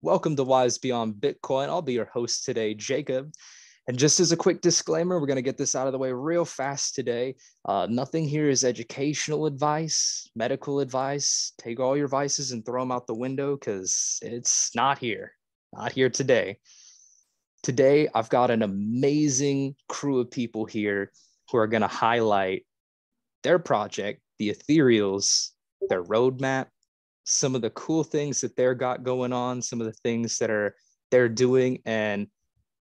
Welcome to Wise Beyond Bitcoin. I'll be your host today, Jacob. And just as a quick disclaimer, we're going to get this out of the way real fast today. Nothing here is educational advice, medical advice. Take all your vices and throw them out the window because it's not here today. Today, I've got an amazing crew of people here who are going to highlight their project, the Ethereals, their roadmap, some of the cool things that they're got going on, some of the things that they're doing. And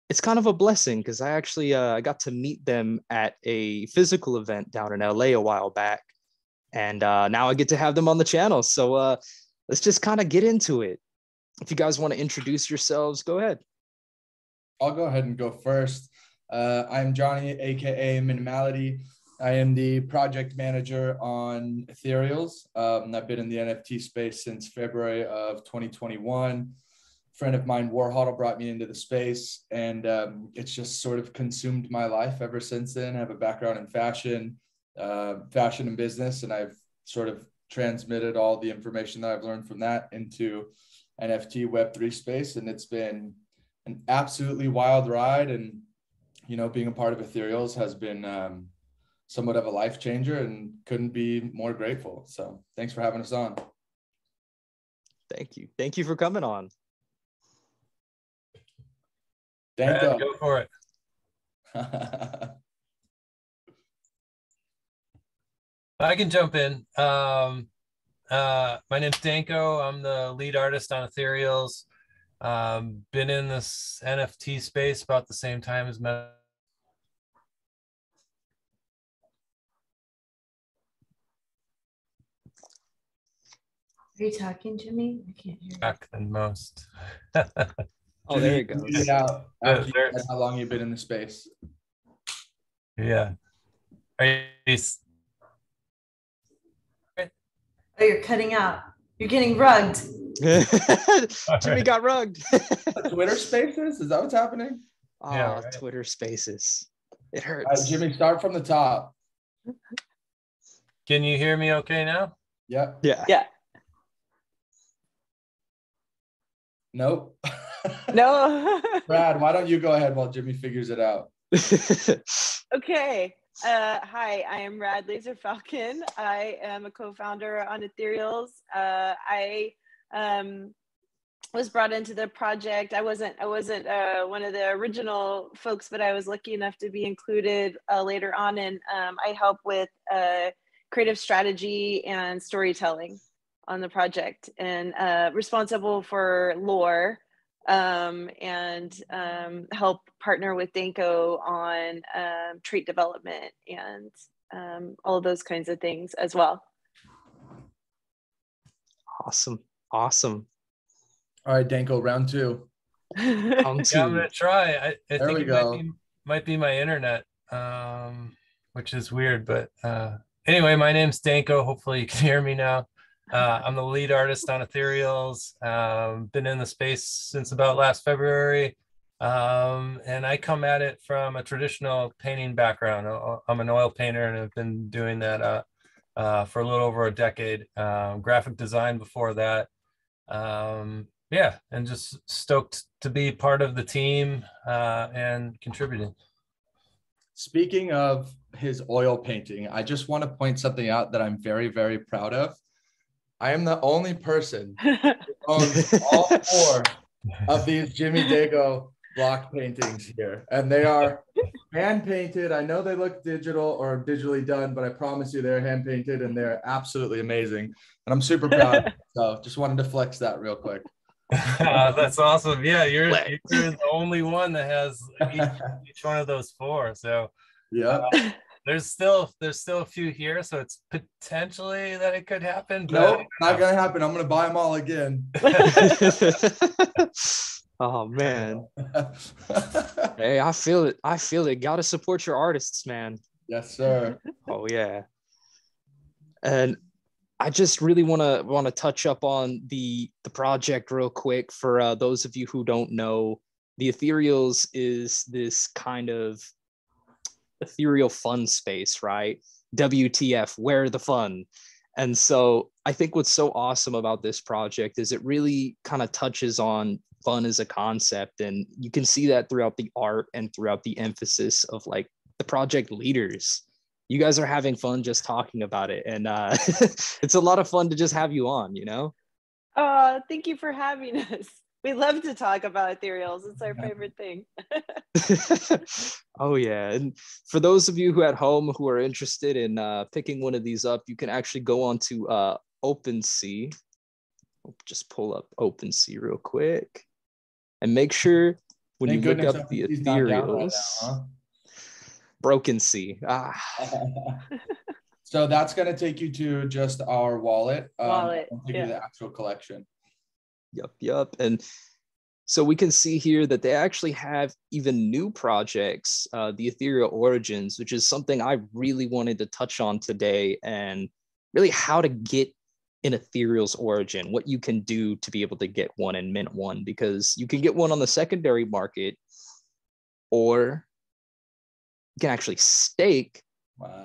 it's kind of a blessing because I actually I got to meet them at a physical event down in LA a while back. And now I get to have them on the channel. So let's just kind of get into it. If you guys want to introduce yourselves, go ahead. I'll go ahead and go first. I'm Johnny, aka Minimality. I am the project manager on Ethereals. I've been in the NFT space since February of 2021. A friend of mine, Warhol, brought me into the space, and it's just sort of consumed my life ever since then. I have a background in fashion and business, and I've sort of transmitted all the information that I've learned from that into NFT Web3 space, and it's been an absolutely wild ride. And, you know, being a part of Ethereals has been somewhat of a life changer and couldn't be more grateful. So thanks for having us on. Thank you. Thank you for coming on. Thank you. Go for it. I can jump in. My name's Danko. I'm the lead artist on Ethereals. Been in this NFT space about the same time as Are you talking to me? I can't hear you. back than most. Oh, there you go. How long you've been in the space? Yeah. Are you... Oh, you're cutting out. You're getting rugged. Jimmy got rugged. Twitter Spaces? Is that what's happening? Oh, Yeah, right. Twitter Spaces. It hurts. Jimmy, start from the top. Can you hear me okay now? Yep. Yeah. Nope. No. Brad, why don't you go ahead while Jimmy figures it out? Okay. Hi, I am Rad Laser Falcon. I am a co-founder on Ethereals. I was brought into the project. I wasn't one of the original folks, but I was lucky enough to be included later on, and I help with creative strategy and storytelling on the project, and responsible for lore, and help partner with Danko on trait development and all of those kinds of things as well. Awesome. All right, Danko, round two. Yeah, I'm gonna try. I There think we it go. might be my internet, which is weird. But anyway, my name's Danko. Hopefully you can hear me now. I'm the lead artist on Ethereals. Been in the space since about last February. And I come at it from a traditional painting background. I'm an oil painter and I've been doing that for a little over a decade. Graphic design before that. Yeah, and just stoked to be part of the team and contributing. Speaking of his oil painting, I just want to point something out that I'm very, very proud of. I am the only person who owns all four of these Jimmy Dago block paintings here. And they are hand painted. I know they look digital or digitally done, but I promise you they're hand painted and they're absolutely amazing. And I'm super proud. So just wanted to flex that real quick. That's awesome. Yeah, you're the only one that has each one of those four. So yeah, there's still a few here, so it's potentially that it could happen. But nope, not gonna happen. I'm gonna buy them all again. Oh man. Hey, I feel it. Gotta support your artists, man. Yes, sir. Oh yeah. And I just really want to touch up on the project real quick for those of you who don't know. The Ethereals is this kind of ethereal fun space, right? WTF, where the fun? And so I think what's so awesome about this project is it really kind of touches on fun as a concept. And you can see that throughout the art and throughout the emphasis of like the project leaders. You guys are having fun just talking about it. And it's a lot of fun to just have you on, you know? Thank you for having us. We love to talk about Ethereals. It's our favorite thing. Oh yeah. And for those of you who at home who are interested in picking one of these up, you can actually go on to OpenSea. Just pull up OpenSea real quick and make sure when you look up the Ethereals, Broken Sea. So that's going to take you to just our wallet. Take you to the actual collection. Yep. And so we can see here that they actually have even new projects, the Ethereal Origins, which is something I really wanted to touch on today, and really how to get an Ethereal's origin, what you can do to be able to get one and mint one, because you can get one on the secondary market, or you can actually stake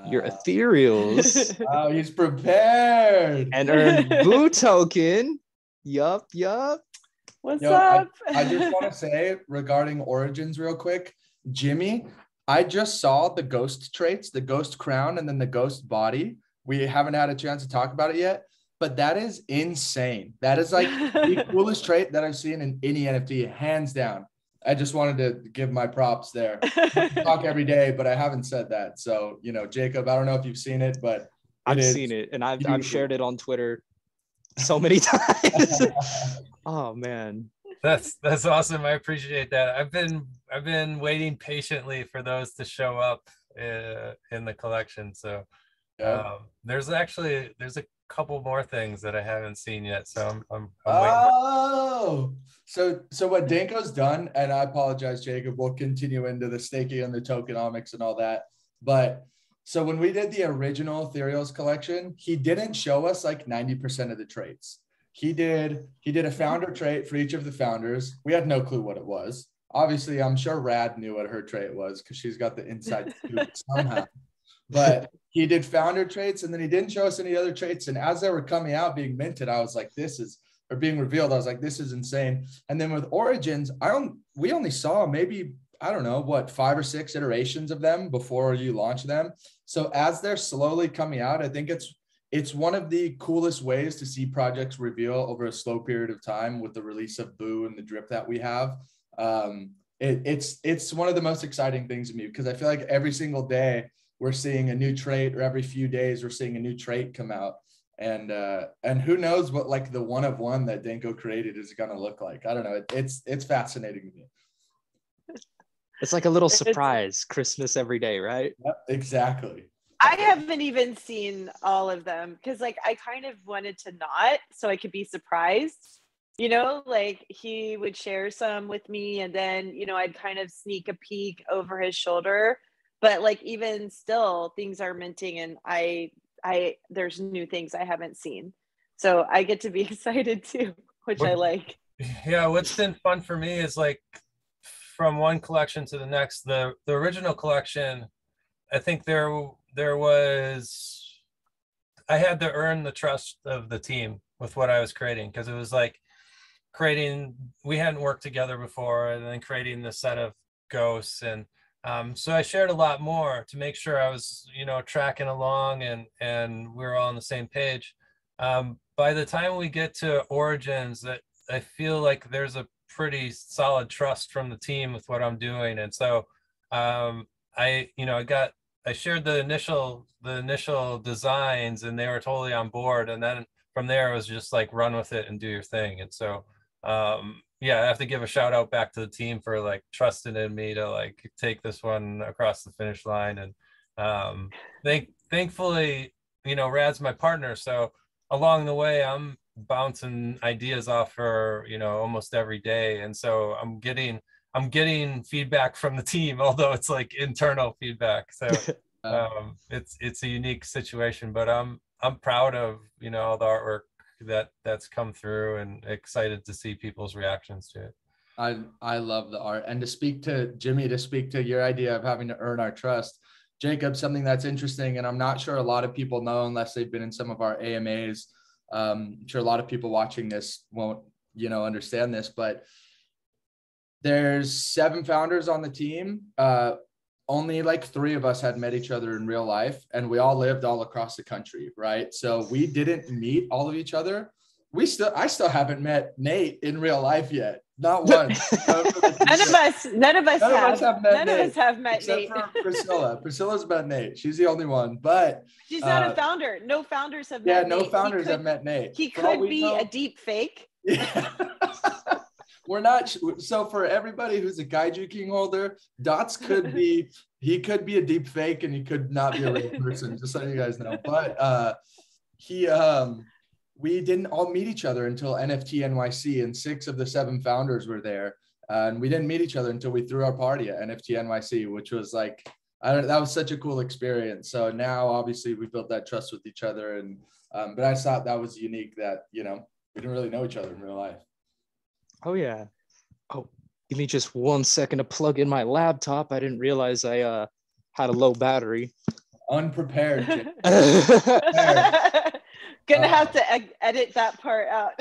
your Ethereals. Wow, he's prepared. And earn Boo token. Yup. What's up? I just want to say regarding Origins real quick, Jimmy, I just saw the ghost traits, the ghost crown, and then the ghost body. We haven't had a chance to talk about it yet, but that is insane. That is like the coolest trait that I've seen in any NFT, hands down. I just wanted to give my props there. I talk every day, but I haven't said that. So, you know, Jacob, I don't know if you've seen it, but I've seen it, and I've shared it on Twitter so many times. Oh man, that's awesome. I appreciate that. I've been waiting patiently for those to show up in the collection. So there's a couple more things that I haven't seen yet. So I'm waiting. So what Danko's done, and I apologize, Jacob, we'll continue into the staking and the tokenomics and all that, but so when we did the original Ethereals collection, he didn't show us like 90% of the traits. He did a founder trait for each of the founders. We had no clue what it was. Obviously, I'm sure Rad knew what her trait was because she's got the inside scoop somehow. But he did founder traits, and then he didn't show us any other traits. And as they were coming out, being minted, I was like, being revealed, I was like, this is insane. And then with Origins, we only saw maybe, I don't know, 5 or 6 iterations of them before you launch them. So as they're slowly coming out, I think it's one of the coolest ways to see projects reveal over a slow period of time with the release of Boo and the drip that we have. It's one of the most exciting things to me, because I feel like every single day we're seeing a new trait, or every few days we're seeing a new trait come out. And who knows what like the one of one that Danko created is going to look like. I don't know. It's fascinating to me. It's like a little surprise Christmas every day, right? Yep, exactly. I haven't even seen all of them because like I kind of wanted to not, so I could be surprised, you know, like he would share some with me and then, you know, I'd kind of sneak a peek over his shoulder, but like even still things are minting and I there's new things I haven't seen. So I get to be excited too, which I like. Yeah, what's been fun for me is like from one collection to the next, the original collection, I think I had to earn the trust of the team with what I was creating, because it was like we hadn't worked together before, and then creating the set of ghosts. And so I shared a lot more to make sure I was, you know, tracking along and we were all on the same page. By the time we get to Origins, that I feel like there's a pretty solid trust from the team with what I'm doing. And so I shared the initial designs and they were totally on board. And then from there, it was just like, run with it and do your thing. And so, yeah, I have to give a shout out back to the team for like trusting in me to like take this one across the finish line. And thankfully, you know, Rad's my partner. So along the way, I'm bouncing ideas off her, you know, almost every day. And so I'm getting feedback from the team, although it's like internal feedback. So it's a unique situation, but I'm proud of, you know, all the artwork that's come through and excited to see people's reactions to it. I love the art. And to speak to Jimmy, to speak to your idea of having to earn our trust, Jacob, something that's interesting, and I'm not sure a lot of people know unless they've been in some of our AMAs. I'm sure a lot of people watching this won't, understand this, but there's 7 founders on the team. Only like 3 of us had met each other in real life, and we all lived all across the country, right? So we didn't meet all of each other. I still haven't met Nate in real life yet. Not once. None of us have met Nate. Except for Priscilla. Priscilla's met Nate. She's the only one, but she's not a founder. No founders have met Nate. Nate. Yeah, no founders have met Nate. He could be a deep fake. Yeah. We're not. So for everybody who's a Kaiju King holder, Dots he could be a deep fake, and he could not be a real person, just so you guys know. But we didn't all meet each other until NFT NYC, and 6 of the 7 founders were there. And we didn't meet each other until we threw our party at NFT NYC, which was like, that was such a cool experience. So now obviously we built that trust with each other. And, but I just thought that was unique that, we didn't really know each other in real life. Oh yeah. Oh, give me just 1 second to plug in my laptop. I didn't realize I had a low battery. Unprepared. Gonna have to edit that part out.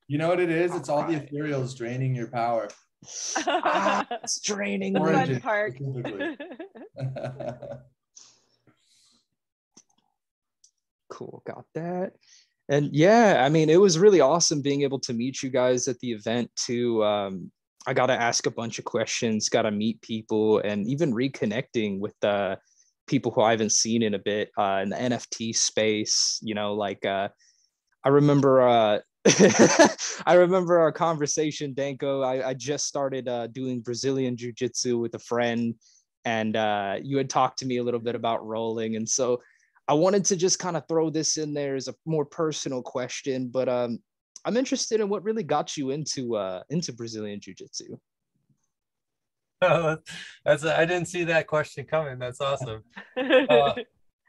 You know what it is? It's all the Ethereals draining your power. It's draining. Fun Park. Cool, got that. And yeah, I mean, it was really awesome being able to meet you guys at the event too. I got to ask a bunch of questions, got to meet people, and even reconnecting with people who I haven't seen in a bit in the NFT space. I remember I remember our conversation, Danko. I just started doing Brazilian Jiu-Jitsu with a friend, and you had talked to me a little bit about rolling. And so I wanted to just kind of throw this in there as a more personal question, but I'm interested in what really got you into Brazilian Jiu-Jitsu. Oh, I didn't see that question coming. That's awesome.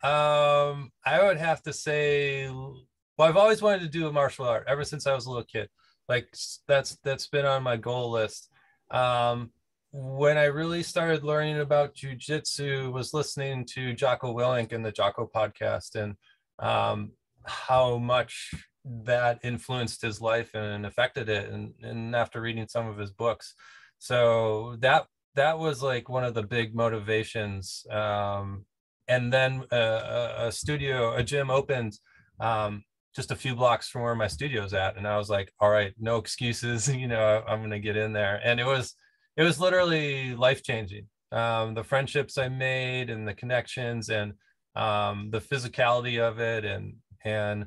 I would have to say, well, I've always wanted to do a martial art ever since I was a little kid. Like that's been on my goal list. When I really started learning about jiu-jitsu was listening to Jocko Willink and the Jocko podcast, and how much that influenced his life and affected it, and after reading some of his books. So that was like one of the big motivations. And then a gym opened just a few blocks from where my studio's at, and I was like, all right, no excuses, I'm gonna get in there. And it was literally life-changing. The friendships I made and the connections and the physicality of it, and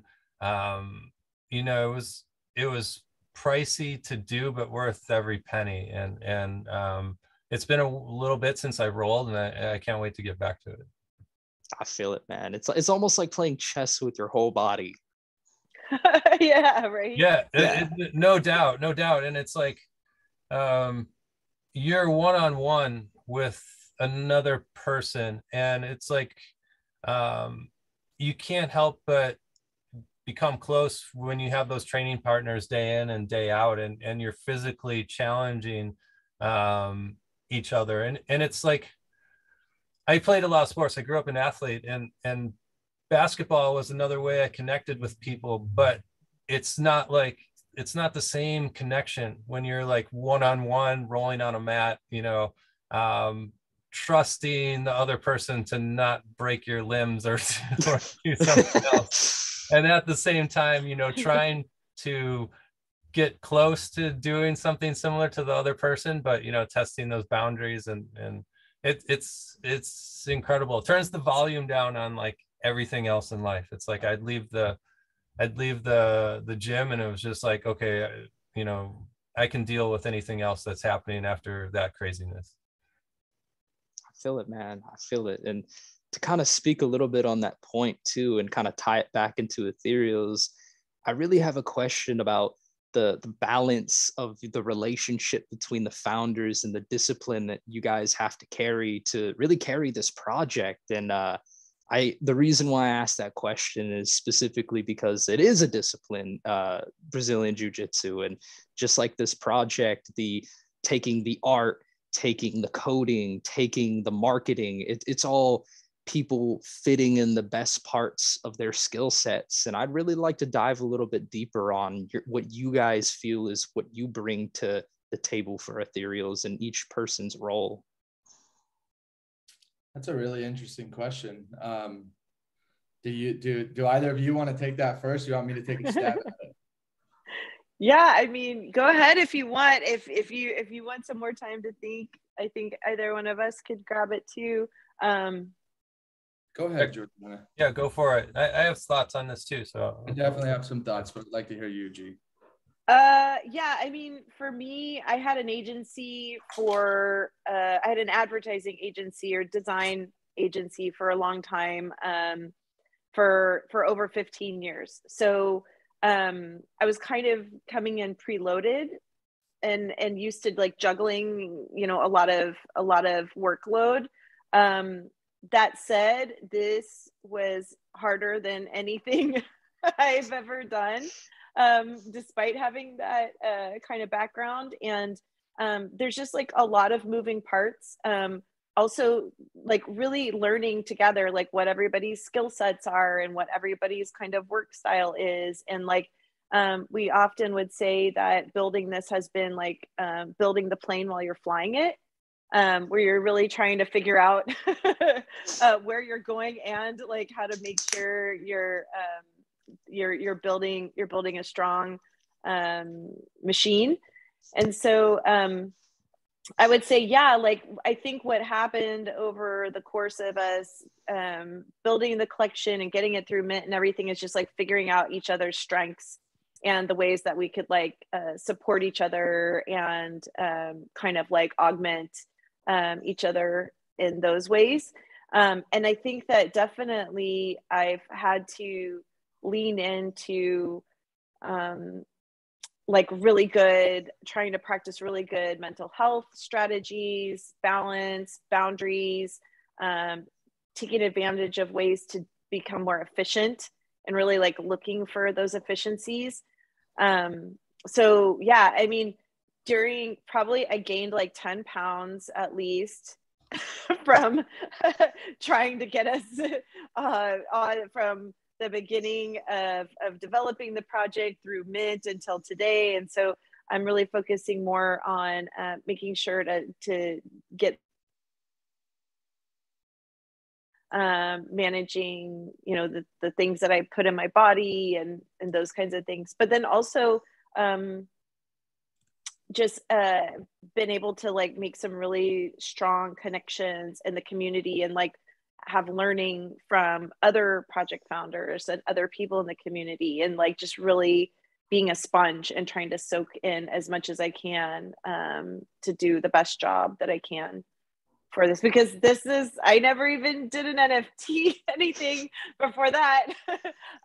it was pricey to do, but worth every penny. And it's been a little bit since I rolled, and I can't wait to get back to it. I feel it, man. It's almost like playing chess with your whole body. Yeah, right. Yeah, no doubt. And it's like you're one-on-one with another person, and it's like you can't help but become close when you have those training partners day in and day out, and you're physically challenging each other. And it's like, I played a lot of sports. I grew up an athlete, and basketball was another way I connected with people, but it's not the same connection when you're like one-on-one rolling on a mat, trusting the other person to not break your limbs or do something else. And at the same time, trying to get close to doing something similar to the other person, but, testing those boundaries, and it's incredible. It turns the volume down on like everything else in life. It's like I'd leave the gym, and it was just like, okay, I can deal with anything else that's happening after that craziness. I feel it, man. I feel it. And to kind of speak a little bit on that point too, and kind of tie it back into Ethereals, I really have a question about the balance of the relationship between the founders and the discipline that you guys have to carry to really carry this project. And the reason why I asked that question is specifically because it is a discipline, Brazilian Jiu-Jitsu, and just like this project, taking the art, taking the coding, taking the marketing, it's all people fitting in the best parts of their skill sets. And I'd really like to dive a little bit deeper on what you guys feel is what you bring to the table for Ethereals and each person's role. That's a really interesting question. Do either of you want to take that first? Or you want me to take a stab at it? Yeah, I mean, go ahead if you want. If you want some more time to think, I think either one of us could grab it too. Go ahead, Jordan. Yeah, go for it. I have thoughts on this too. So I definitely have some thoughts, but I'd like to hear you, G. Yeah, I mean, for me, I had an agency for, I had an advertising agency or design agency for a long time, for over 15 years. So I was kind of coming in preloaded and used to like juggling, you know, a lot of workload. That said, this was harder than anything I've ever done. Despite having that kind of background, and there's just like a lot of moving parts. Also, like really learning together, like what everybody's skill sets are and what everybody's kind of work style is. And like we often would say that building this has been like building the plane while you're flying it, where you're really trying to figure out where you're going and like how to make sure you're building a strong machine. And so I would say, yeah, like I think what happened over the course of us building the collection and getting it through mint and everything is just like figuring out each other's strengths and the ways that we could like support each other and kind of like augment each other in those ways. And I think that definitely I've had to lean into like really good, trying to practice really good mental health strategies, balance, boundaries, taking advantage of ways to become more efficient and really like looking for those efficiencies. So yeah, I mean, during probably I gained like 10 pounds at least from trying to get us on from the beginning of developing the project through mint until today. And so I'm really focusing more on making sure to get managing, you know, the things that I put in my body and those kinds of things. But then also just been able to like make some really strong connections in the community and like have learning from other project founders and other people in the community and like just really being a sponge and trying to soak in as much as I can to do the best job that I can for this, because this is, I never even did an NFT anything before that.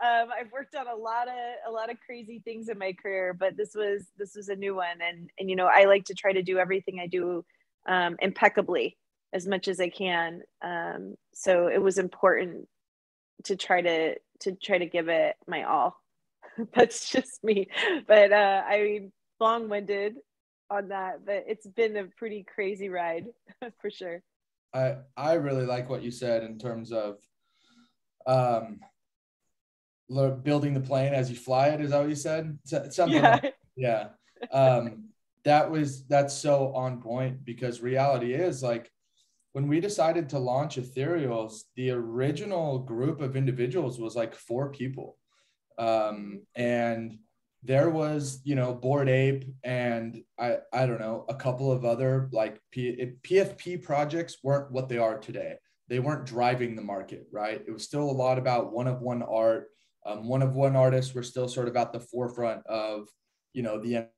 I've worked on a lot of crazy things in my career, but this was a new one. And you know, I like to try to do everything I do impeccably as much as I can. So it was important to try to give it my all. That's just me. But I mean, long-winded on that, but it's been a pretty crazy ride for sure. I really like what you said in terms of building the plane as you fly it. Is that what you said? Something Yeah. like, yeah. That's so on point, because reality is like when we decided to launch Ethereals, the original group of individuals was like 4 people. And there was, you know, Bored Ape and I don't know, a couple of other like PFP projects weren't what they are today. They weren't driving the market, right? It was still a lot about one-of-one art. One-of-one artists were still sort of at the forefront of, you know, the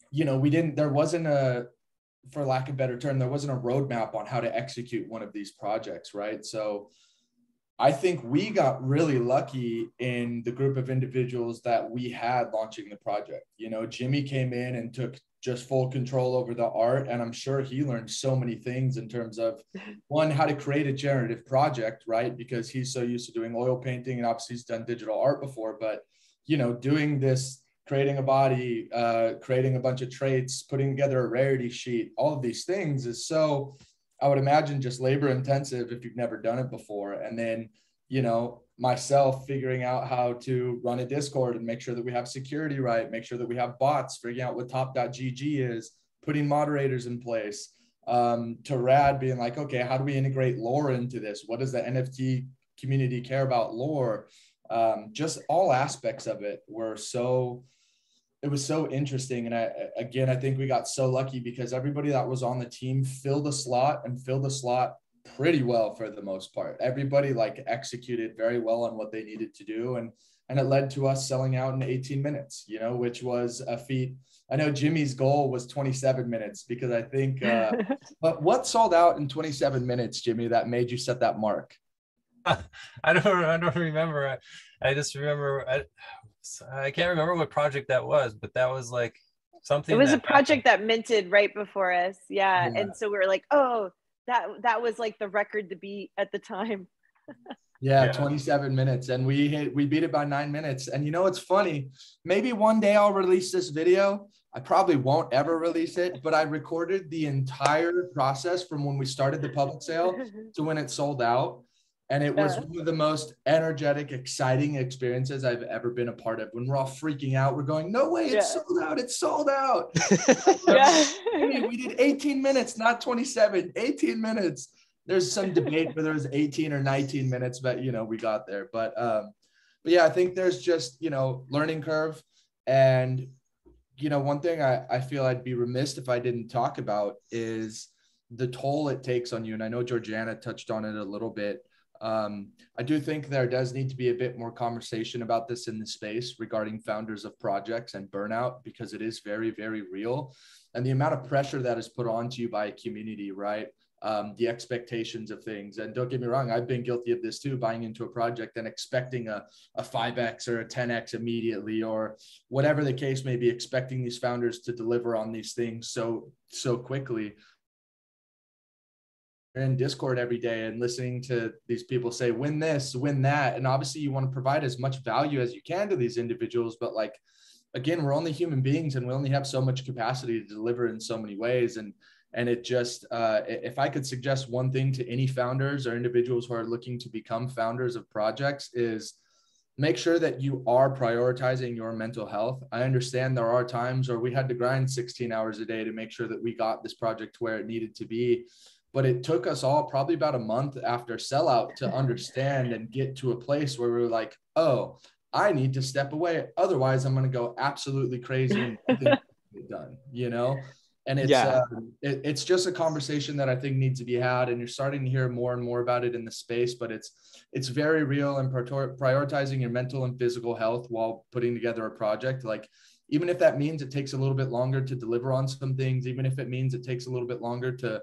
you know, there wasn't a, for lack of a better term, there wasn't a roadmap on how to execute one of these projects, right? So I think we got really lucky in the group of individuals that we had launching the project. You know, Jimmy came in and took just full control over the art. And I'm sure he learned so many things in terms of, one, how to create a generative project, right? Because he's so used to doing oil painting and obviously he's done digital art before, but, you know, doing this creating a body, creating a bunch of traits, putting together a rarity sheet, all of these things is so, I would imagine, just labor intensive if you've never done it before. And then, you know, myself figuring out how to run a Discord and make sure that we have security right, make sure that we have bots, figuring out what top.gg is, putting moderators in place, to Rad being like, okay, how do we integrate lore into this? What does the NFT community care about lore? Just all aspects of it were so, it was so interesting. And I think we got so lucky because everybody that was on the team filled a slot pretty well for the most part. Everybody like executed very well on what they needed to do. And it led to us selling out in 18 minutes, you know, which was a feat. I know Jimmy's goal was 27 minutes because I think, but what sold out in 27 minutes, Jimmy, that made you set that mark? I don't remember. I just remember, I can't remember what project that was, but that was like something. It was a project that minted right before us. Yeah. And so we were like, oh, that was like the record to beat at the time. Yeah, 27 minutes. And we beat it by 9 minutes. And you know, it's funny. Maybe one day I'll release this video. I probably won't ever release it, but I recorded the entire process from when we started the public sale to when it sold out. And it was one of the most energetic, exciting experiences I've ever been a part of. When we're all freaking out, we're going, no way, it's sold out, it's sold out. We did 18 minutes, not 27, 18 minutes. There's some debate whether it was 18 or 19 minutes, but, you know, we got there. But yeah, I think there's just, you know, learning curve. And, you know, one thing I feel I'd be remiss if I didn't talk about is the toll it takes on you. And I know Georgiana touched on it a little bit. I do think there does need to be a bit more conversation about this in the space regarding founders of projects and burnout, because it is very, very real. And the amount of pressure that is put onto you by a community, right? The expectations of things. And don't get me wrong, I've been guilty of this too, buying into a project and expecting a 5X or a 10X immediately, or whatever the case may be, expecting these founders to deliver on these things so quickly. In Discord every day and listening to these people say, win this, win that. And obviously you want to provide as much value as you can to these individuals. But like, again, we're only human beings and we only have so much capacity to deliver in so many ways. And it just, if I could suggest one thing to any founders or individuals who are looking to become founders of projects, is make sure that you are prioritizing your mental health. I understand there are times where we had to grind 16 hours a day to make sure that we got this project to where it needed to be. But it took us all probably about a month after sellout to understand and get to a place where we were like, oh, I need to step away. Otherwise, I'm going to go absolutely crazy and nothing get done, you know? And it's just a conversation that I think needs to be had. And you're starting to hear more and more about it in the space, but it's very real. And prioritizing your mental and physical health while putting together a project, like, even if that means it takes a little bit longer to deliver on some things, even if it means it takes a little bit longer to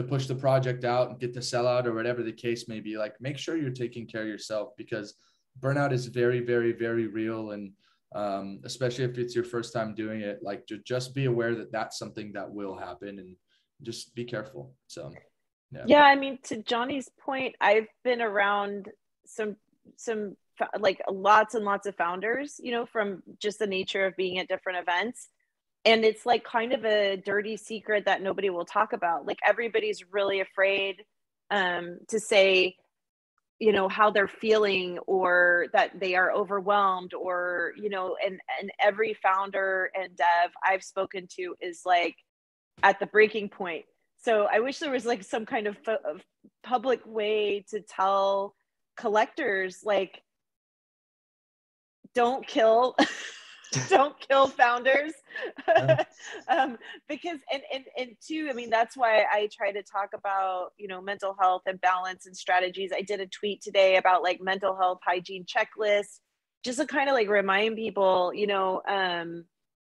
push the project out and get to sell out or whatever the case may be, like, make sure you're taking care of yourself, because burnout is very, very, very real. And especially if it's your first time doing it, like, just be aware that that's something that will happen, and just be careful. So, yeah. I mean, to Johnny's point, I've been around some like lots and lots of founders, you know, from just the nature of being at different events. And it's like kind of a dirty secret that nobody will talk about. Like, everybody's really afraid to say, you know, how they're feeling, or that they are overwhelmed, or, you know, and every founder and dev I've spoken to is like at the breaking point. So I wish there was like some kind of public way to tell collectors, like, don't kill founders. Because and two, I mean, that's why I try to talk about, you know, mental health and balance and strategies. I did a tweet today about like mental health hygiene checklists, just to kind of like remind people, you know, and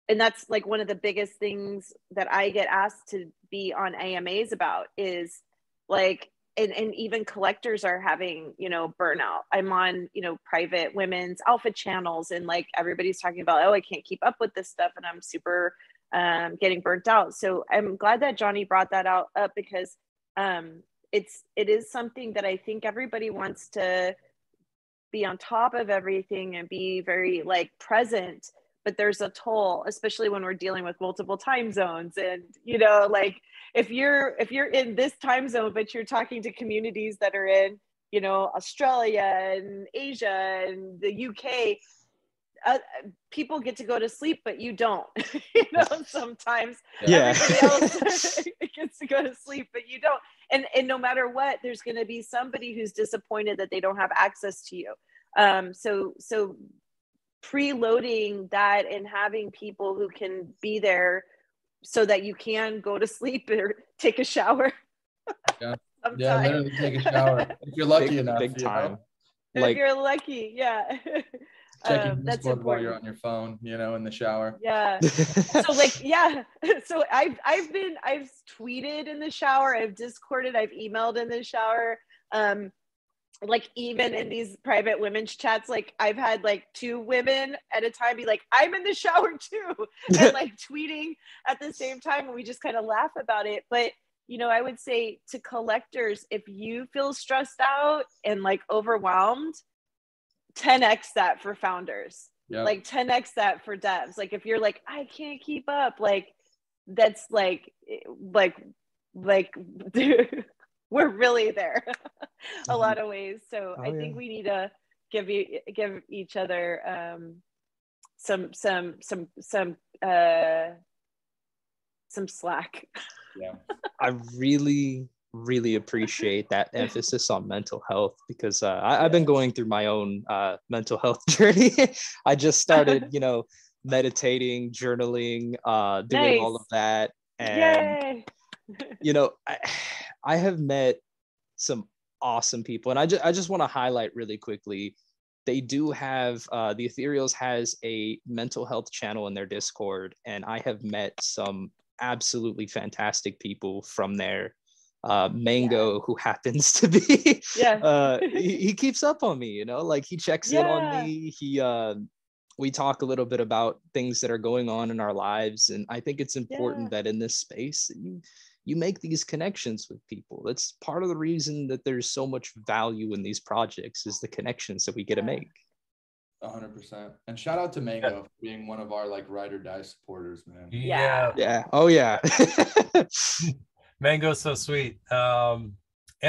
that's like one of the biggest things that I get asked to be on AMAs about, is like, and even collectors are having, you know, burnout. I'm on, you know, private women's alpha channels, and like everybody's talking about, oh, I can't keep up with this stuff, and I'm super getting burnt out. So I'm glad that Johnny brought that up, because it is something that I think everybody wants to be on top of everything and be very like present, but there's a toll, especially when we're dealing with multiple time zones. And, you know, like if you're in this time zone, but you're talking to communities that are in, you know, Australia and Asia and the UK, people get to go to sleep, but you don't. You know, sometimes everybody else gets to go to sleep, but you don't. And no matter what, there's going to be somebody who's disappointed that they don't have access to you. So preloading that and having people who can be there so that you can go to sleep or take a shower. Yeah, literally take a shower if you're lucky enough. Big time. Like, if you're lucky, yeah. Checking that's Discord important while you're on your phone, you know, in the shower. Yeah. So like, yeah. So I've tweeted in the shower, I've Discorded, I've emailed in the shower. Like even in these private women's chats, like I've had like 2 women at a time be like, I'm in the shower too, and like tweeting at the same time, and we just kind of laugh about it. But you know, I would say to collectors, if you feel stressed out and like overwhelmed, 10x that for founders. Yep. Like 10x that for devs. Like if you're like, I can't keep up, like that's like we're really there a lot of ways. So I think we need to give each other some slack. Yeah. I really appreciate that emphasis on mental health, because I've been going through my own mental health journey. I just started, you know, meditating, journaling, doing all of that. And, you know, I have met some awesome people. And I just want to highlight really quickly, they do have, the Ethereals has a mental health channel in their Discord. And I have met some absolutely fantastic people from there. MANGOOO, who happens to be he keeps up on me, you know, like he checks in on me. We talk a little bit about things that are going on in our lives, and I think it's important that in this space you make these connections with people. That's part of the reason that there's so much value in these projects, is the connections that we get to make. 100%. And shout out to MANGOOO for being one of our like ride or die supporters, man. Oh yeah. MANGOO's so sweet. And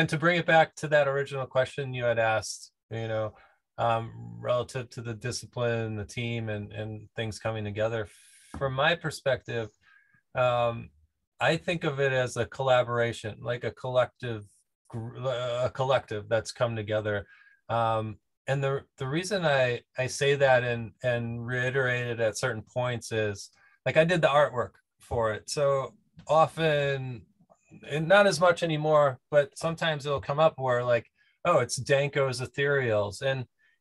to bring it back to that original question you had asked, you know, relative to the discipline, the team, and things coming together, from my perspective, I think of it as a collaboration, like a collective that's come together. And the reason I say that and reiterate it at certain points is, like, I did the artwork for it. So often, and not as much anymore, but sometimes it'll come up where like, oh, it's Danko's Ethereals.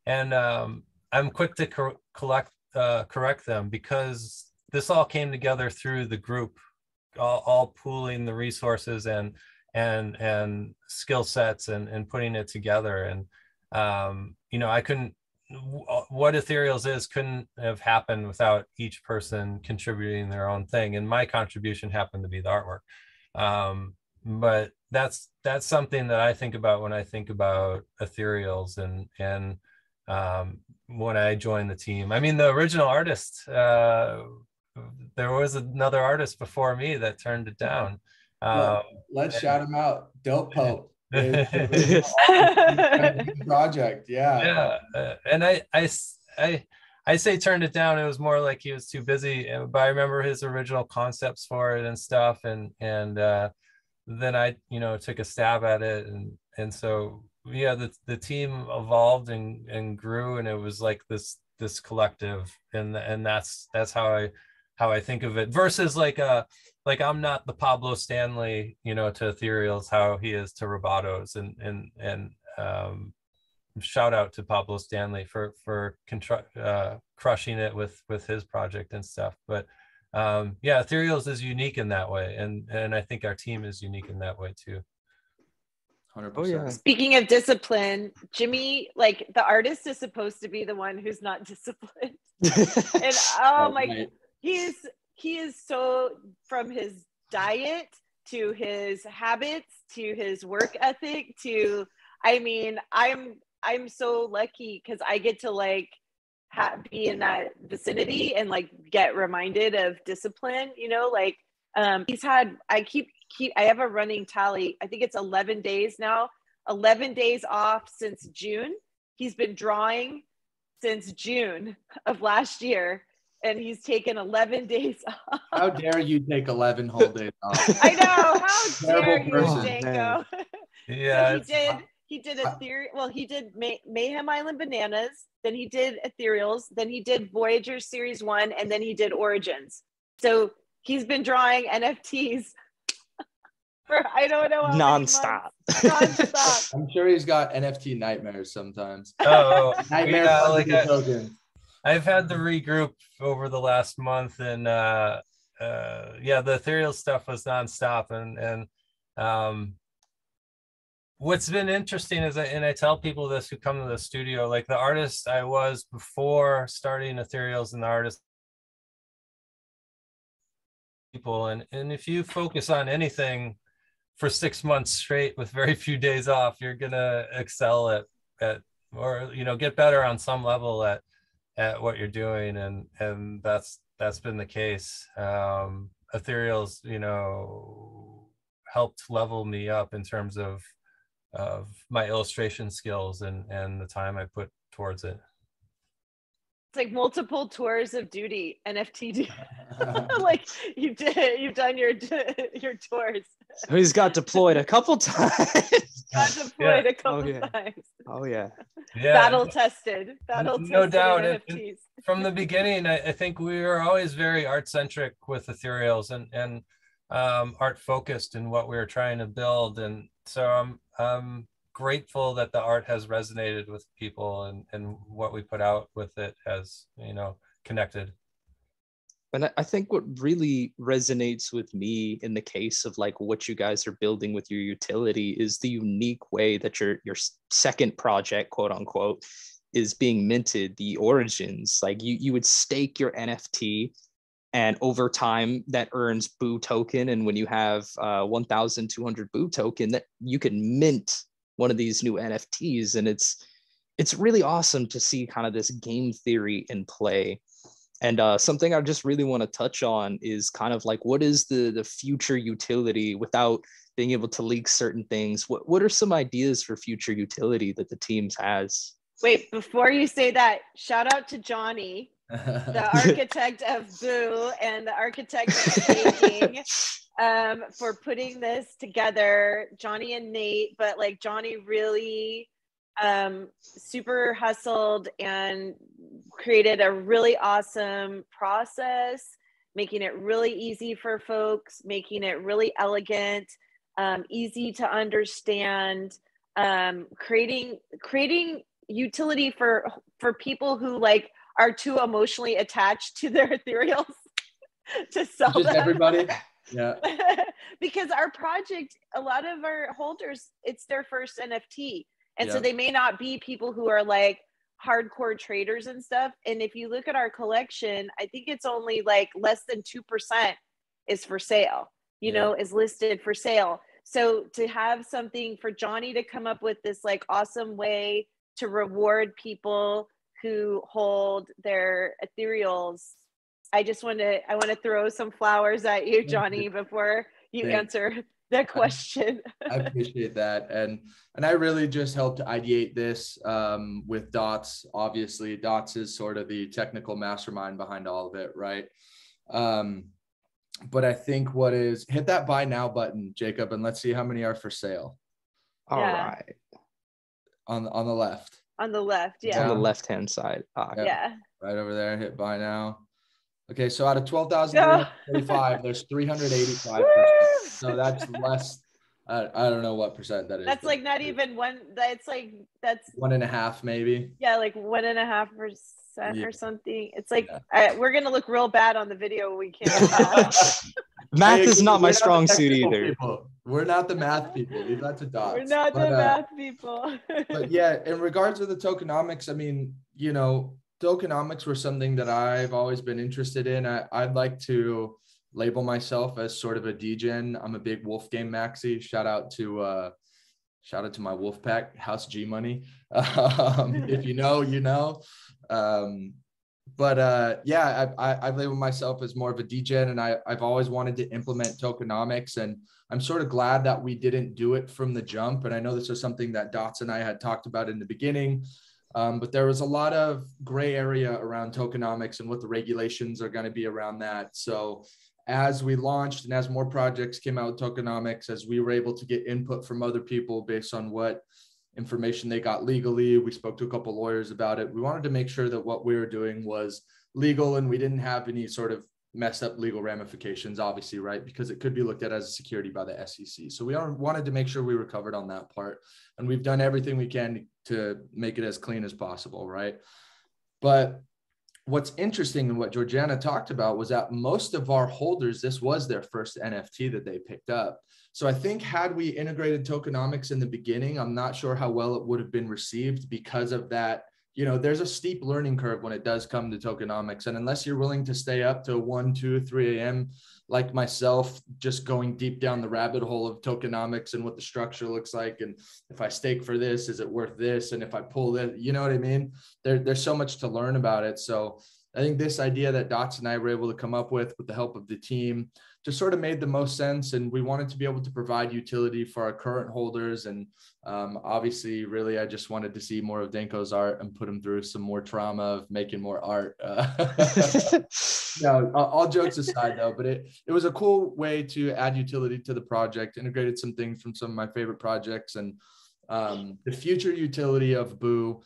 And I'm quick to correct them, because this all came together through the group, all pooling the resources and skill sets and putting it together. And you know, what Ethereals couldn't have happened without each person contributing their own thing. And my contribution happened to be the artwork. But that's something that I think about when I think about Ethereals and when I joined the team. I mean, the original artist, there was another artist before me that turned it down. Let's shout him out. Dope Pope. Project. And I say turned it down. It was more like he was too busy, but I remember his original concepts for it and stuff, and then I, you know, took a stab at it, and so the team evolved and grew, and it was like this collective, and that's how I think of it, versus like I'm not the Pablo Stanley, you know, to Ethereals, how he is to Robotos, and shout out to Pablo Stanley for crushing it with his project and stuff. But Ethereals is unique in that way, and I think our team is unique in that way too. 100%. Speaking of discipline, Jimmy, like the artist is supposed to be the one who's not disciplined. And oh my, he is so, from his diet to his habits to his work ethic to, I mean, I'm so lucky because I get to like be in that vicinity and like get reminded of discipline, you know, like he's had, I have a running tally. I think it's 11 days now, 11 days off since June. He's been drawing since June of last year, and he's taken 11 days off. How dare you take 11 whole days off? I know. How dare you, person. Danko? Yeah. So he did Ethereal. Well, he did Mayhem Island Bananas. Then he did Ethereals. Then he did Voyager Series 1, and then he did Origins. So he's been drawing NFTs for I don't know how nonstop. Nonstop. I'm sure he's got NFT nightmares sometimes. Oh, Nightmares yeah, like tokens. I've had to regroup over the last month, and yeah, the Ethereal stuff was nonstop, and what's been interesting is and I tell people this who come to the studio, like the artist I was before starting Ethereals and the artist people, and if you focus on anything for 6 months straight with very few days off, you're gonna excel at or get better on some level at what you're doing, and that's been the case. Ethereals helped level me up in terms of my illustration skills and the time I put towards it. It's like multiple tours of duty, NFT. Like you've done your tours. So he's got deployed a couple times. Got deployed a couple times. Oh yeah. Battle tested. No doubt. NFTs. From the beginning, I think we were always very art centric with Ethereals and art focused in what we were trying to build, and so I'm grateful that the art has resonated with people and what we put out with it has connected. And I think what really resonates with me in the case of like what you guys are building with your utility is the unique way that your second project, quote unquote, is being minted, the Origins. Like you would stake your NFT, and over time that earns Boo token. And when you have 1,200 Boo token, that you can mint one of these new NFTs. And it's really awesome to see kind of this game theory in play. And something I just really want to touch on is kind of like, what is the future utility without being able to leak certain things? What are some ideas for future utility that the teams has? Wait, before you say that, shout out to Johnny, the architect of Boo and the architect of staking, for putting this together. Johnny and Nate, but like Johnny really super hustled and created a really awesome process, making it really easy for folks, making it really elegant, easy to understand, creating utility for people who like are too emotionally attached to their Ethereals to sell just them. Everybody. Yeah. Because our project, a lot of our holders, it's their first NFT. And so Yeah. they may not be people who are like hardcore traders and stuff. And if you look at our collection, I think it's only like less than 2% is for sale, is listed for sale. So to have something for Johnny to come up with this like awesome way to reward people who hold their Ethereals, I want to throw some flowers at you, Johnny, before you answer the question. I appreciate that. And I really just helped to ideate this with Dots. Obviously, Dots is sort of the technical mastermind behind all of it, right? But I think hit that buy now button, Jacob, and let's see how many are for sale. All right. On the left. On the left, yeah. It's on the left-hand side. Yeah. Right over there, hit buy now. Okay, so out of 12,345, there's 385%. So that's less. I don't know what percent that is. That's like not even one. That's 1.5 maybe. Yeah, like 1.5% or something. It's like we're gonna look real bad on the video. We can't. Math is not my strong suit either. People. We're not the math people. Leave that to Dots. We're not the math people. But yeah, in regards to the tokenomics, I mean, tokenomics were something that I've always been interested in. I'd like to label myself as sort of a degen. I'm a big Wolf Game maxi. Shout out to my Wolf pack, House G Money. If you know, you know. yeah, I label myself as more of a degen, and I've always wanted to implement tokenomics, and I'm sort of glad that we didn't do it from the jump. And I know this was something that Dots and I had talked about in the beginning, but there was a lot of gray area around tokenomics and what the regulations are going to be around that. So as we launched and as more projects came out with tokenomics, as we were able to get input from other people based on what information they got legally, we spoke to a couple lawyers about it. We wanted to make sure that what we were doing was legal and we didn't have any sort of messed up legal ramifications, obviously, right? Because it could be looked at as a security by the SEC. So we wanted to make sure we were covered on that part. And we've done everything we can to make it as clean as possible, right? But what's interesting and what Georgiana talked about was that most of our holders, this was their first NFT that they picked up. So I think had we integrated tokenomics in the beginning, I'm not sure how well it would have been received because of that. You know, there's a steep learning curve when it does come to tokenomics. And unless you're willing to stay up to 1, 2, 3 a.m., like myself, just going deep down the rabbit hole of tokenomics and what the structure looks like. And if I stake for this, is it worth this? And if I pull that, you know what I mean? There's so much to learn about it. So I think this idea that Dots and I were able to come up with the help of the team just sort of made the most sense. And we wanted to be able to provide utility for our current holders. And obviously, really, I just wanted to see more of Danko's art and put him through some more trauma of making more art. No, all jokes aside, though, but it was a cool way to add utility to the project, integrated some things from some of my favorite projects, and the future utility of Boo.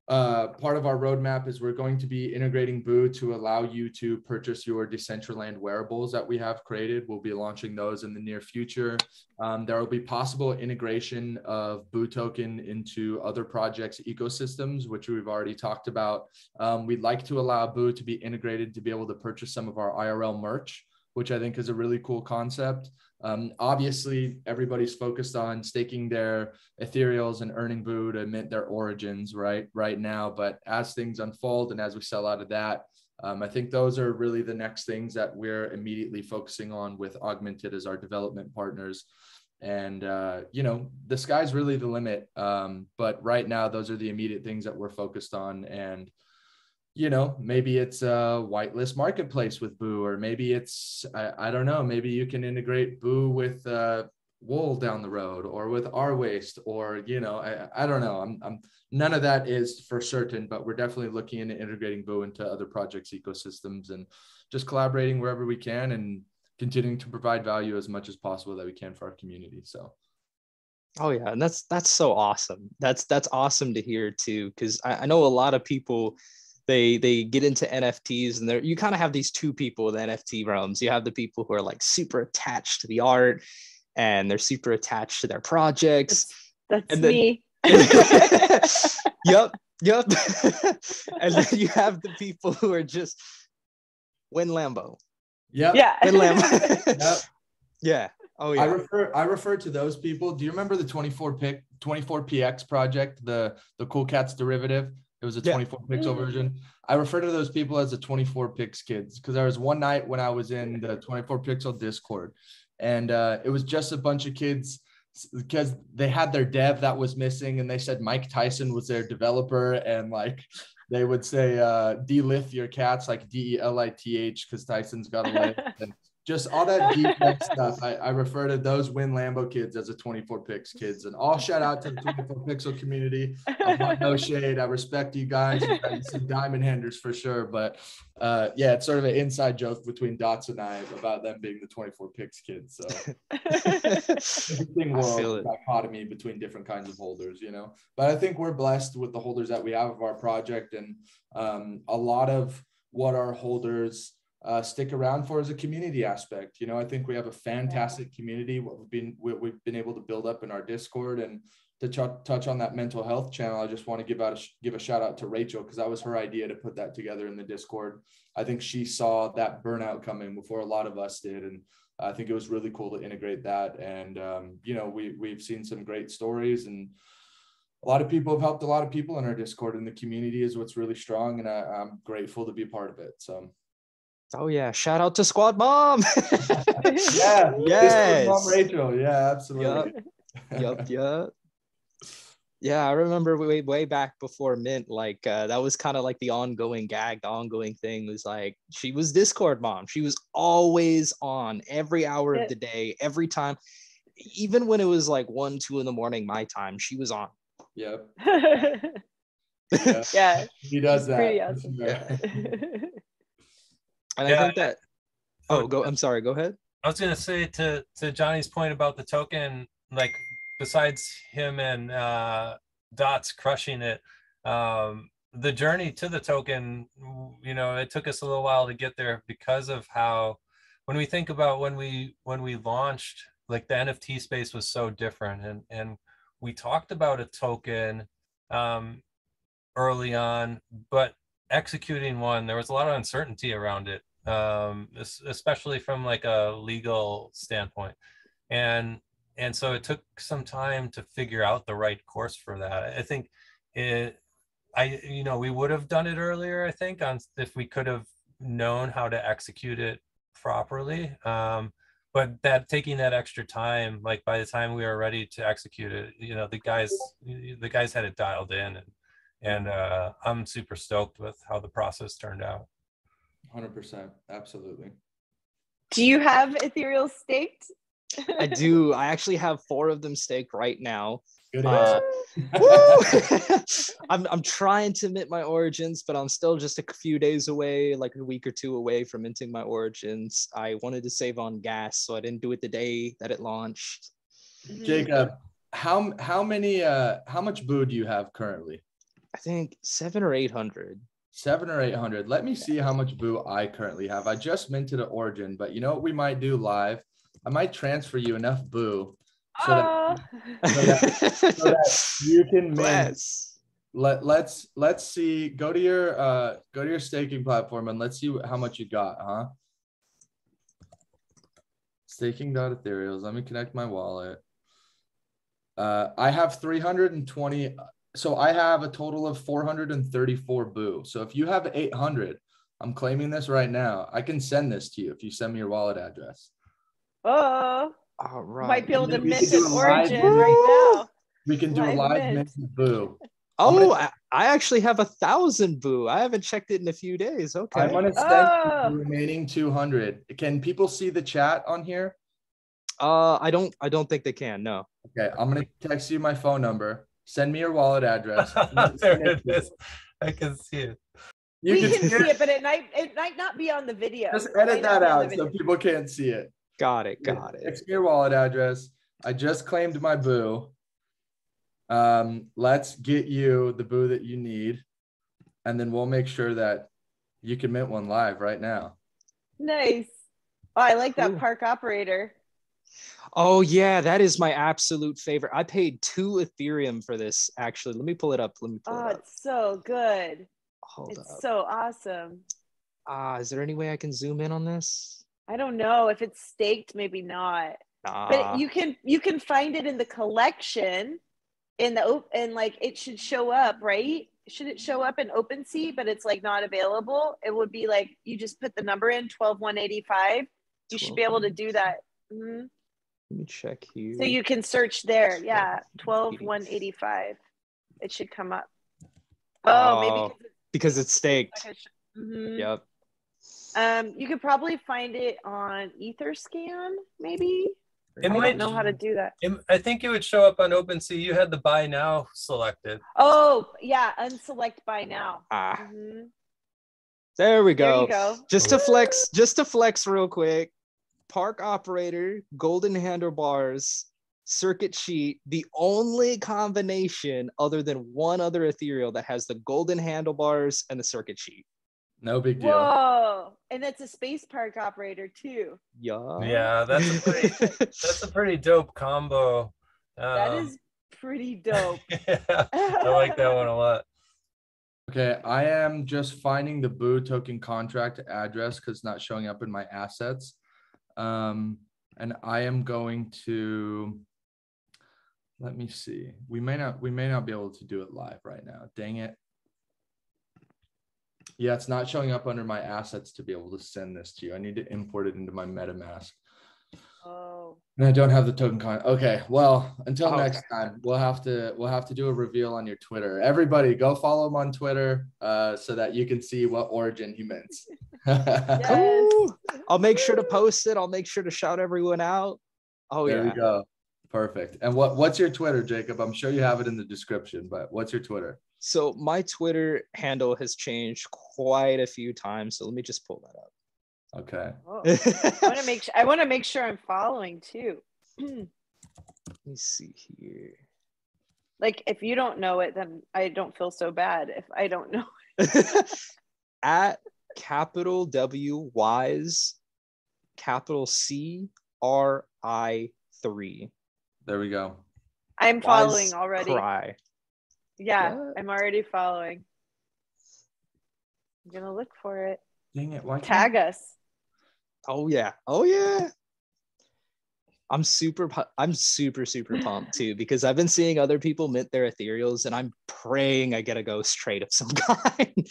Part of our roadmap is we're going to be integrating Boo to allow you to purchase your Decentraland wearables that we have created. We'll be launching those in the near future. There will be possible integration of Boo token into other projects' ecosystems, which we've already talked about. We'd like to allow Boo to be integrated to be able to purchase some of our IRL merch, which I think is a really cool concept. Obviously, everybody's focused on staking their Ethereals and earning Boo to mint their origins right now. But as things unfold and as we sell out of that, I think those are really the next things that we're immediately focusing on with Augmented as our development partners. And, you know, the sky's really the limit. But right now, those are the immediate things that we're focused on. And you know, maybe it's a whitelist marketplace with Boo, or maybe it's, I don't know, maybe you can integrate Boo with wool down the road or with our waste, or, you know, I don't know. I'm none of that is for certain, but we're definitely looking into integrating Boo into other projects' ecosystems and just collaborating wherever we can and continuing to provide value as much as possible that we can for our community. So. Oh yeah, and that's so awesome. That's awesome to hear too, because I know a lot of people, they get into NFTs and you kind of have these two people in the NFT realms. You have the people who are like super attached to the art and they're super attached to their projects. That's me. Yep. And then you have the people who are just win Lambo. Yep. Yeah. Win Lambo. Yep. Yeah. Oh yeah. I refer to those people. Do you remember the 24px project, the Cool Cats derivative? It was a 24 pixel version. I refer to those people as the 24 pix kids because there was one night when I was in the 24 pixel Discord, and it was just a bunch of kids because they had their dev that was missing, and they said Mike Tyson was their developer, and like they would say delith your cats, like DELITH, because Tyson's got a lith. And just all that deep stuff. I refer to those Win Lambo kids as the 24 pix kids, and all shout out to the 24 pixel community. I want no shade. I respect you guys. You guys are some diamond handers for sure. But yeah, it's sort of an inside joke between Dots and I about them being the 24 pix kids. So interesting world dichotomy between different kinds of holders, you know. But I think we're blessed with the holders that we have of our project, and a lot of what our holders stick around for as a community aspect. You know, I think we have a fantastic community. What we've been able to build up in our Discord, and to touch on that mental health channel, I just want to give a shout out to Rachel, because that was her idea to put that together in the Discord. I think she saw that burnout coming before a lot of us did, and I think it was really cool to integrate that. And you know, we've seen some great stories, and a lot of people have helped a lot of people in our Discord, and the community is what's really strong, and I'm grateful to be a part of it. So. Oh yeah, shout out to Squad Mom. Yeah, yes. Mom Rachel. Yeah, absolutely. Yep. Yeah, I remember way back before Mint, like that was kind of like the ongoing gag. The ongoing thing was like she was Discord mom. She was always on every hour of the day, every time, even when it was like 1, 2 in the morning my time. She was on. Yep. Yeah, he does that. pretty awesome. And I think that. Oh, go. I'm sorry. Go ahead. I was gonna say to Johnny's point about the token, like besides him and Dots crushing it, the journey to the token, you know, it took us a little while to get there because of how, when we think about when we launched, like the NFT space was so different, and we talked about a token early on, but executing one, there was a lot of uncertainty around it, especially from like a legal standpoint, and so it took some time to figure out the right course for that. I think we would have done it earlier, I think, if we could have known how to execute it properly, but that taking that extra time, like by the time we were ready to execute it, you know, the guys had it dialed in, and I'm super stoked with how the process turned out. 100%, absolutely. Do you have Ethereal staked? I do. I actually have 4 of them staked right now. Good I'm trying to mint my origins, but I'm still just a few days away, like a week or 2 away from minting my origins. I wanted to save on gas, so I didn't do it the day that it launched. Jacob, how much BOO do you have currently? I think 700 or 800. 700 or 800. Let me see how much BOO I currently have. I just minted an origin, but you know what we might do live? I might transfer you enough BOO so that you can mint. Let's see. Go to your staking platform and let's see how much you got, huh? Staking.ethereals. Let me connect my wallet. I have 320. So I have a total of 434 BOO. So if you have 800, I'm claiming this right now. I can send this to you if you send me your wallet address. Oh, all right. Might be able to mint an origin right now. We can do a live mint of BOO. Oh, I actually have 1,000 BOO. I haven't checked it in a few days. Okay. I'm gonna send the remaining 200. Can people see the chat on here? I don't think they can. No. Okay, I'm gonna text you my phone number. Send me your wallet address. There it is. I can see it. We can see it, but it might not be on the video. Just edit that out so people can't see it. Got it. Text me your wallet address. I just claimed my BOO. Let's get you the BOO that you need, and then we'll make sure that you can mint one live right now. Nice. Oh, I like that park operator. Oh yeah, that is my absolute favorite. I paid 2 Ethereum for this. Actually, let me pull it up. It's so good. Hold up. So awesome. Is there any way I can zoom in on this? I don't know if it's staked, maybe not. But you can find it in the collection, and like it should show up, right? Should it show up in OpenSea, but it's like not available? It would be like you just put the number in 12185. You should be able to do that. Mm-hmm. Let me check here. So you can search there. Yeah, 12185. It should come up. Oh, maybe because it's staked. Yep. You could probably find it on Etherscan, maybe. I don't know how to do that. I think it would show up on OpenSea. You had the buy now selected. Oh, yeah, unselect buy now. There we go. There you go. Just to flex real quick. Park operator, golden handlebars, circuit sheet, the only combination other than one other ethereal that has the golden handlebars and the circuit sheet. No big deal. Whoa, and that's a space park operator too. Yeah, that's a pretty dope combo. That is pretty dope. Yeah, I like that one a lot. Okay, I am just finding the BOO token contract address because it's not showing up in my assets. And I am going to, let me see. We may not be able to do it live right now. Dang it. Yeah, it's not showing up under my assets to be able to send this to you. I need to import it into my MetaMask. Oh. And I don't have the token con. Okay, well, until Okay. next time, we'll have to do a reveal on your Twitter. Everybody, go follow him on Twitter, so that you can see what origin he mints. Yes. Ooh, I'll make sure to post it. I'll make sure to shout everyone out. Oh There yeah. we go. Perfect. And what's your Twitter, Jacob? I'm sure you have it in the description, but what's your Twitter? So my Twitter handle has changed quite a few times. So let me just pull that up. Okay. Oh, I want to make sure I'm following too. Let me see here. Like, if you don't know it, then I don't feel so bad if I don't know. At capital W Wise, capital CRI3. There we go. I'm following already. Cry. Yeah, What? I'm already following. I'm gonna look for it. Dang it! Why Tag us. Oh yeah. Oh yeah. I'm super pumped too, because I've been seeing other people mint their Ethereals and I'm praying I get a ghost trade of some kind.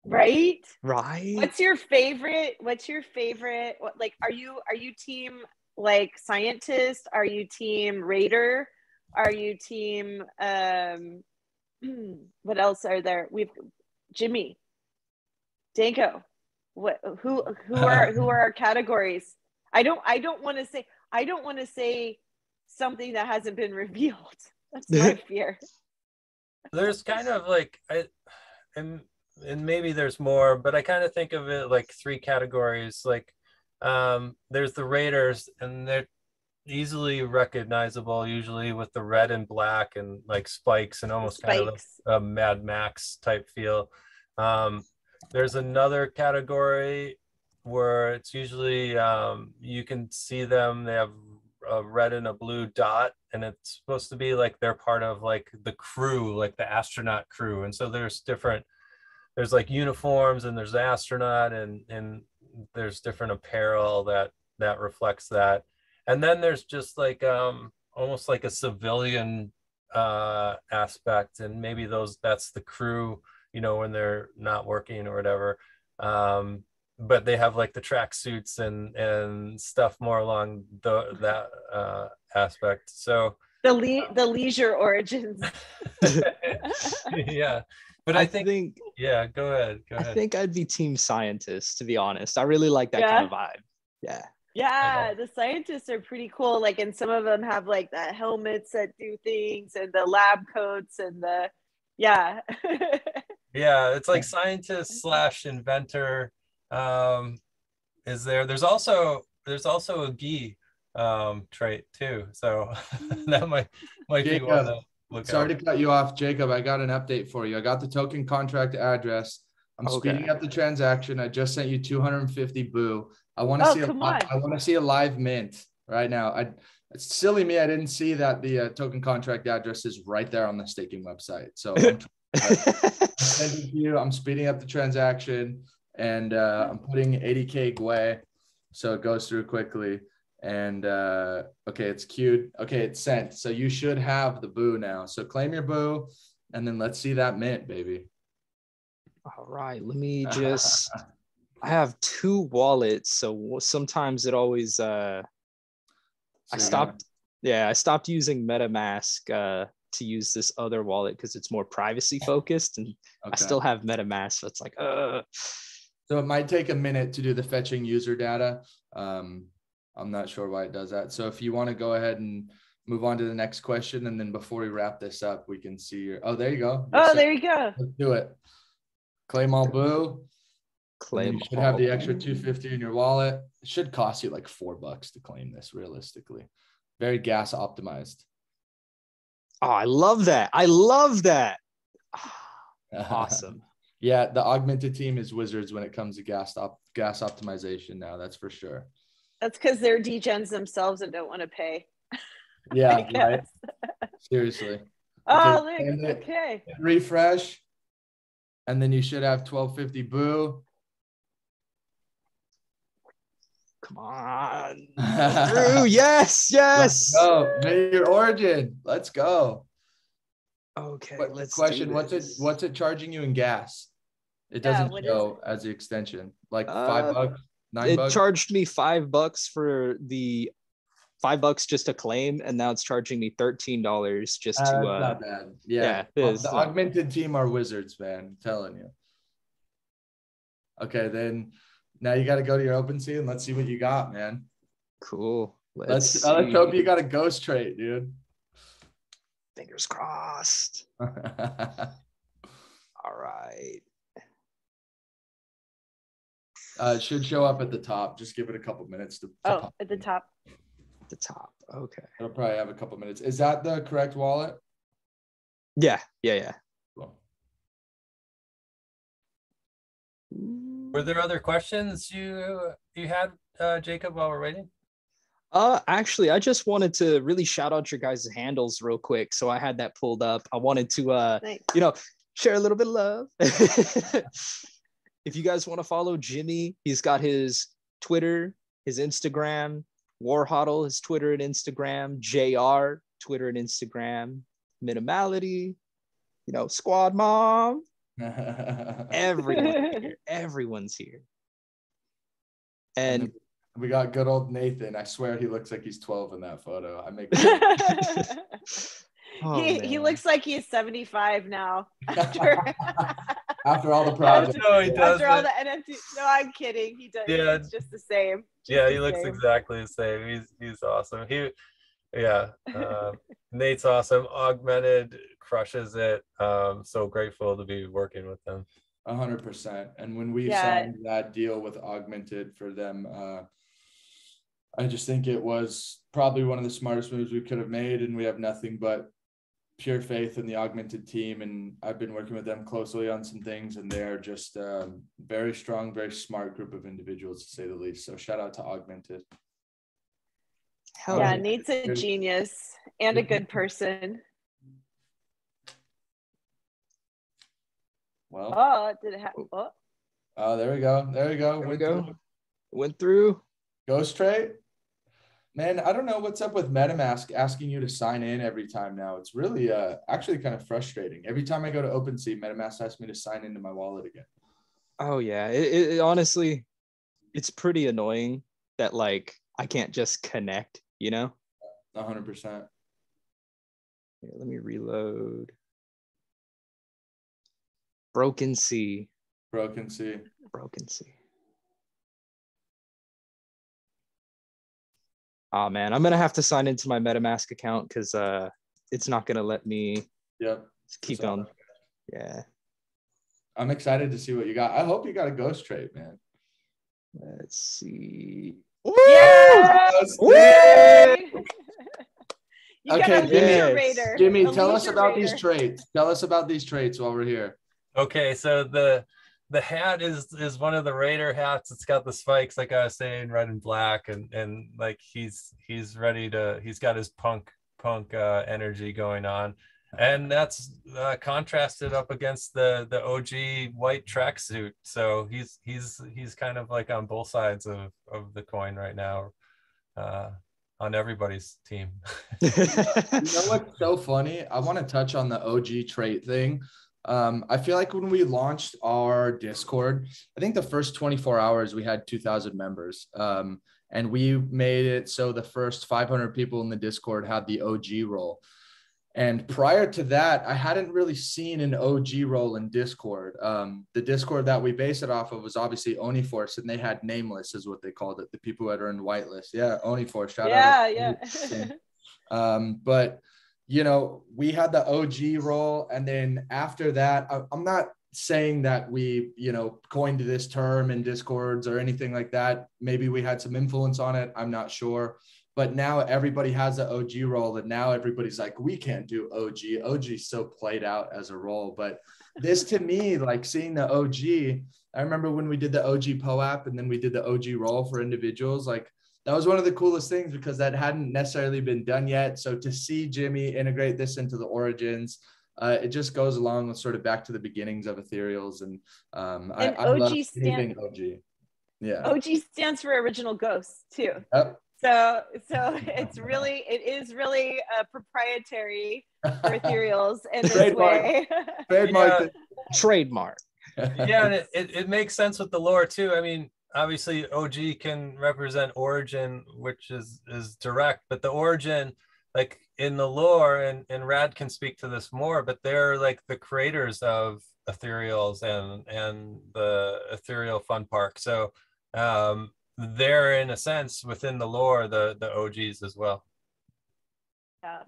Right? Right? What's your favorite? What, like, are you team like scientist? Are you team raider? Are you team what else are there? We've Jimmy, Danko. Who are our categories? I don't want to say something that hasn't been revealed. That's my fear. There's kind of like and maybe there's more, but I kind of think of it like three categories. Like there's the raiders, and they're easily recognizable, usually with the red and black and like spikes and almost kind of a Mad Max type feel. There's another category where it's usually you can see them, they have a red and a blue dot, and it's supposed to be like they're part of like the crew, like the astronaut crew. And so there's like uniforms, and there's the astronaut, and there's different apparel that reflects that. And then there's just like almost like a civilian aspect, and maybe that's the crew, you know, when they're not working or whatever. But they have like the track suits and stuff more along that aspect. So the leisure origins. Yeah, but I think yeah, go ahead. I think I'd be team scientist, to be honest. I really like that kind of vibe. Yeah, the scientists are pretty cool. Like, and some of them have like the helmets that do things, and the lab coats, and the yeah, it's like scientist / inventor. There's also a gi trait too, so that might be one to look Sorry out. to cut you off, Jacob. I got an update for you. I got the token contract address. I'm speeding up the transaction. I just sent you 250 boo. I want to see a live mint right now. It's silly me. I didn't see that the token contract address is right there on the staking website. So I'm sending it to you. I'm speeding up the transaction, and I'm putting 80K Gwei, so it goes through quickly. And okay, it's queued. Okay, it's sent. So you should have the boo now. So claim your boo, and then let's see that mint, baby. All right, let me just. I have two wallets, so sometimes it always. I stopped using MetaMask to use this other wallet because it's more privacy focused, and I still have MetaMask, so it's like. So it might take a minute to do the fetching user data. I'm not sure why it does that. So if you want to go ahead and move on to the next question, and then before we wrap this up, we can see your. Oh, there you go. There you go. Let's do it. Claim all boo. Claim. You should have the extra 250 in your wallet. It should cost you like $4 to claim this, realistically. Very gas optimized. Oh, I love that. Awesome. Yeah, the augmented team is wizards when it comes to gas optimization now. That's for sure. That's because they're degens themselves and don't want to pay. Yeah, right. Seriously. Okay. Refresh. And then you should have 1250 boo. Come on. Drew, yes. Let's go. Make your origin. Let's go. Okay, let's question. do this. What's it charging you in gas? It doesn't show as the extension. Like $5, $9. It charged me $5 for the $5 just to claim, and now it's charging me $13 just to. That's not bad. Yeah, the augmented team are wizards, man. I'm telling you. Okay, then now you got to go to your OpenSea and let's see what you got, man. Cool. Let's hope you got a ghost trait, dude. Fingers crossed. All right. It should show up at the top. Just give it a couple minutes to pop at the top. At the top. Okay. It'll probably have a couple minutes. Is that the correct wallet? Yeah. Cool. Were there other questions you had, Jacob, while we're waiting? Actually, I just wanted to really shout out your guys' handles real quick. So I had that pulled up. I wanted to, nice. Share a little bit of love. If you guys want to follow Jimmy, he's got his Twitter, his Instagram, Warhodl, his Twitter and Instagram, JR, Twitter and Instagram, Minimality, Squad Mom. Everyone's here. And we got good old Nathan. I swear he looks like he's 12 in that photo. I make he looks like he's 75 now. After all the projects. No, he doesn't. After all the NFT. No, I'm kidding. He does. Yeah. It's just the same. He looks exactly the same. He's awesome. Nate's awesome. Augmented crushes it. So grateful to be working with them. 100%. And when we signed that deal with Augmented for them, I just think it was probably one of the smartest moves we could have made. And we have nothing but pure faith in the Augmented team. And I've been working with them closely on some things, and they're just very strong, very smart group of individuals, to say the least. So shout out to Augmented. Nate's a genius and a good person. Well, did it happen? Oh, there we go. There we go. Went through. Ghost trait. Man, I don't know what's up with MetaMask asking you to sign in every time now. It's really actually kind of frustrating. Every time I go to OpenSea, MetaMask asks me to sign into my wallet again. Oh, yeah. It honestly, it's pretty annoying that, I can't just connect, 100%. Here, let me reload. Broken Sea. Oh man, I'm gonna have to sign into my MetaMask account because it's not gonna let me keep going. Yeah. I'm excited to see what you got. I hope you got a ghost trait, man. Let's see. Yes! Okay, Jimmy, tell us about these traits. Tell us about these traits while we're here. Okay, so the hat is one of the Raider hats. It's got the spikes, like I was saying, red and black, and he's ready to. He's got his punk energy going on, and that's contrasted up against the OG white tracksuit. So he's kind of like on both sides of the coin right now, on everybody's team. You know what's so funny? I want to touch on the OG trait thing. I feel like when we launched our Discord, I think the first 24 hours we had 2,000 members. And we made it so the first 500 people in the Discord had the OG role. And prior to that, I hadn't really seen an OG role in Discord. The Discord that we base it off of was obviously Oniforce, and they had Nameless is what they called it, the people that are in whitelist. Yeah, Oniforce, shout out. Yeah. But we had the OG role. And then after that, I'm not saying that we, coined this term in Discords or anything like that. Maybe we had some influence on it. I'm not sure. But now everybody has the OG role. And now everybody's like, we can't do OG. OG's so played out as a role. But this to me, like seeing the OG, I remember when we did the OG POAP and then we did the OG role for individuals, like, that was one of the coolest things because that hadn't necessarily been done yet. So to see Jimmy integrate this into the origins, it just goes along with sort of back to the beginnings of Ethereals. And I love anything OG. Yeah. OG stands for original ghost too. Yep. So it is really proprietary for Ethereals in this way. Trademark. Trademark. Yeah, and it makes sense with the lore too. I mean, obviously OG can represent origin, which is direct, but the origin, like in the lore, and Rad can speak to this more, but they're like the creators of Ethereals and the Ethereal Fun Park. So they're in a sense within the lore the OGs as well. Yeah.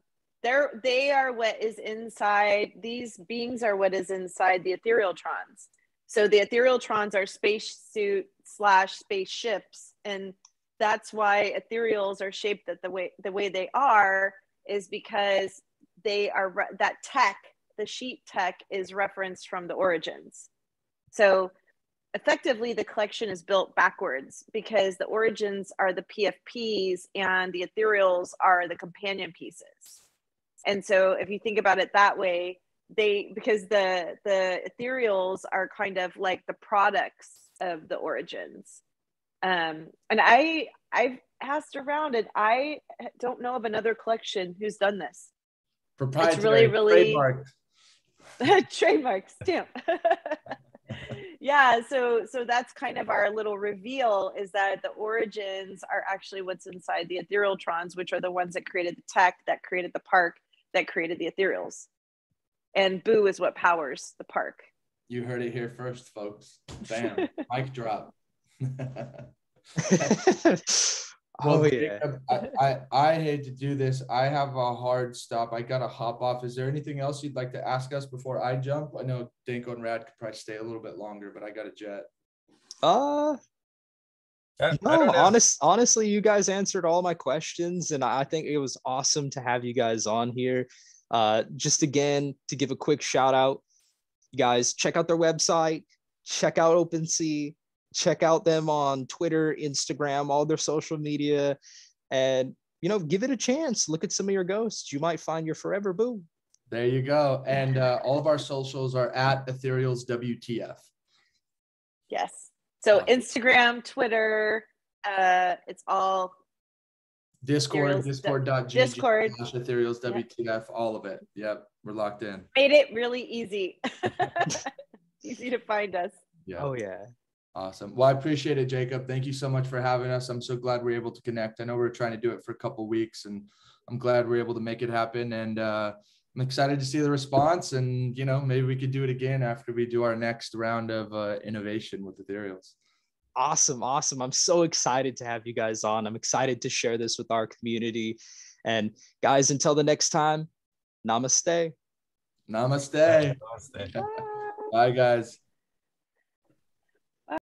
They are what is inside, these beings are what is inside the ethereal trons. So the ethereal trons are spacesuit / spaceships, and that's why ethereals are shaped that the way they are, is because they are that tech, the sheet tech, is referenced from the origins. So effectively the collection is built backwards, because the origins are the PFPs and the ethereals are the companion pieces. And so if you think about it that way, because the ethereals are kind of like the products of the origins. And I've asked around, and I don't know of another collection who's done this. Proprietary, it's really trademarked. Trademark stamp. Yeah, so that's kind of our little reveal, is that the origins are actually what's inside the ethereal trons, which are the ones that created the tech, that created the park, that created the ethereals. And Boo is what powers the park. You heard it here first, folks. Bam. Mic drop. Well, yeah. Jacob, I hate to do this. I have a hard stop. I gotta hop off. Is there anything else you'd like to ask us before I jump? I know Danko and Rad could probably stay a little bit longer, but I got a jet. No, honestly, you guys answered all my questions, and I think it was awesome to have you guys on here. Just again, to give a quick shout out, you guys check out their website, check out OpenSea, check out them on Twitter, Instagram, all their social media, and give it a chance. Look at some of your ghosts. You might find your forever boo. There you go. And all of our socials are at Ethereals WTF. Yes. So Instagram, Twitter, it's all Discord, discord.gg, Discord. Ethereals WTF, all of it. Yep, we're locked in. Made it really easy. Easy to find us. Yeah. Oh yeah. Awesome. Well, I appreciate it, Jacob. Thank you so much for having us. I'm so glad we're able to connect. I know we were trying to do it for a couple of weeks, and I'm glad we're able to make it happen. And I'm excited to see the response, and maybe we could do it again after we do our next round of innovation with Ethereals. Awesome. I'm so excited to have you guys on. I'm excited to share this with our community. And guys, until the next time, namaste. Namaste. Namaste. Bye, guys.